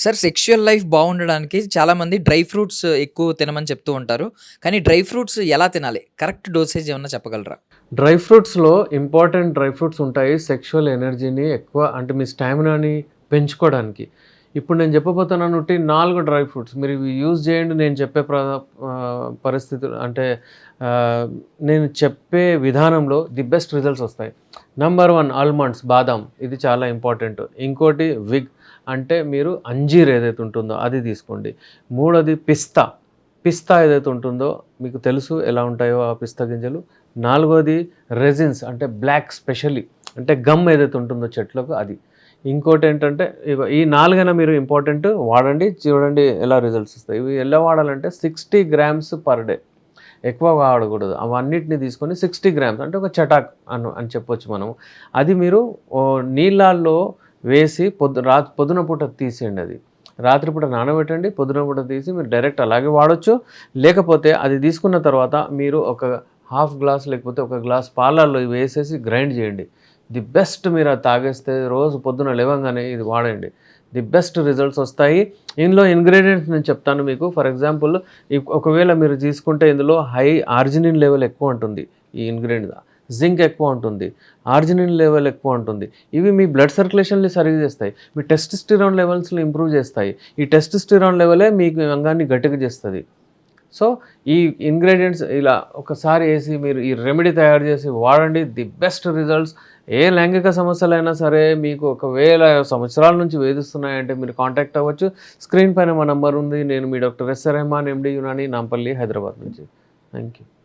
Sir sexual life బావుండడానికి చాలామంది dry fruits ఎక్కువ తినమని చెప్తూ ఉంటారు. కానీ డ్రై ఫ్రూట్స్ ఎలా తినాలి? కరెక్ట్ డోసేజ్ ఏమన్నా చెప్పగలరా? డ్రై ఫ్రూట్స్‌లో ఇంపార్టెంట్ డ్రై ఫ్రూట్స్ ఉంటాయి. సెక్షువల్ ఎనర్జీని ఎక్కువ అంటే మీ స్టామినాని పెంచుకోవడానికి. ఇప్పుడు నేను చెప్పబోతున్నాను 4 డ్రై ఫ్రూట్స్. మీరు ఇవి యూజ్ చేయండి నేను చెప్పే పరిస్థితులు అంటే ఆహ్, నేను చెప్పే విధానంలో ది బెస్ట్ రిజల్ట్స్ వస్తాయి. నంబర్ 1 ఆల్మండ్స్ బాదాం ఇది చాలా ఇంపార్టెంట్. ఇంకోటి విగ్ అంటే మీరు అంజీర్ ఏదైతే ఉంటుందో అది తీసుకోండి. మూడోది పిస్తా. పిస్తా ఏదైతే ఉంటుందో మీకు తెలుసు ఎలా ఉంటాయో ఆ పిస్తా గింజలు. నాలుగోది రెజిన్స్ అంటే బ్లాక్ స్పెషల్లీ అంటే గమ్ ఏదైతే ఉంటుందో చెట్లకు అది. ఇంకోటేంటంటే ఇగో ఈ 4 మీరు ఇంపార్టెంట్ వాడండి. చూడండి ఎలా రిజల్ట్స్ ఇస్తాయి. ఇవి ఎలా వాడాలంటే 60 గ్రామ్స్ పర్ డే. ఎక్కువ వాడకూడదు. అవన్నిటిని తీసుకొని 60 గ్రామ్స్ అంటే ఒక చటాక్ అని చెప్పొచ్చు మనం. అది మీరు నీళ్ళల్లో వేసి పొద్దున పూట తీసేయండి అది. రాత్రిపూట నానబెట్టండి. పొద్దున పూట తీసి మీరు డైరెక్ట్ అలాగే వాడొచ్చు. లేకపోతే అది తీసుకున్న తర్వాత మీరు ఒక హాఫ్ గ్లాస్ లేకపోతే ఒక గ్లాస్ పాలల్లో వేసేసి గ్రైండ్ చేయండి. ది బెస్ట్ మీరు అది తాగేస్తే రోజు పొద్దున లేవంగానే ఇది వాడండి. ది బెస్ట్ రిజల్ట్స్ వస్తాయి. ఇందులో ఇంగ్రీడియంట్స్ నేను చెప్తాను మీకు. ఫర్ ఎగ్జాంపుల్ ఒకవేళ మీరు తీసుకుంటే ఇందులో హై ఆర్జినిన్ లెవెల్ ఎక్కువ ఉంటుంది. ఈ ఇంగ్రీడియంట్ జింక్ ఎక్కువ ఉంటుంది. ఆర్జినిన్ లెవెల్ ఎక్కువ ఉంటుంది. ఇవి మీ బ్లడ్ సర్క్యులేషన్‌ని సరిగ్గా చేస్తాయి. మీ టెస్టోస్టెరాన్ లెవెల్స్‌ని ఇంప్రూవ్ చేస్తాయి. ఈ టెస్టోస్టెరాన్ లెవెలే మీకు అంగాన్ని గట్టిగా చేస్తది. సో, ఈ ఇంగ్రీడియెంట్స్ ఇలా ఒకసారి ఏసి మీరు ఈ రెమెడీ తయారు చేసి వాడండి. The best results. ఏ లైంగిక సమస్యలైనా సరే మీకు ఒకవేళ సంవత్సరాల నుంచి వేధిస్తున్నాయంటే మీరు కాంటాక్ట్ అవ్వచ్చు. స్క్రీన్ పైన మా నంబర్ ఉంది. నేను మీ doctor S Rehman MD Unani Nampally Hyderabad నుంచి. Thank you.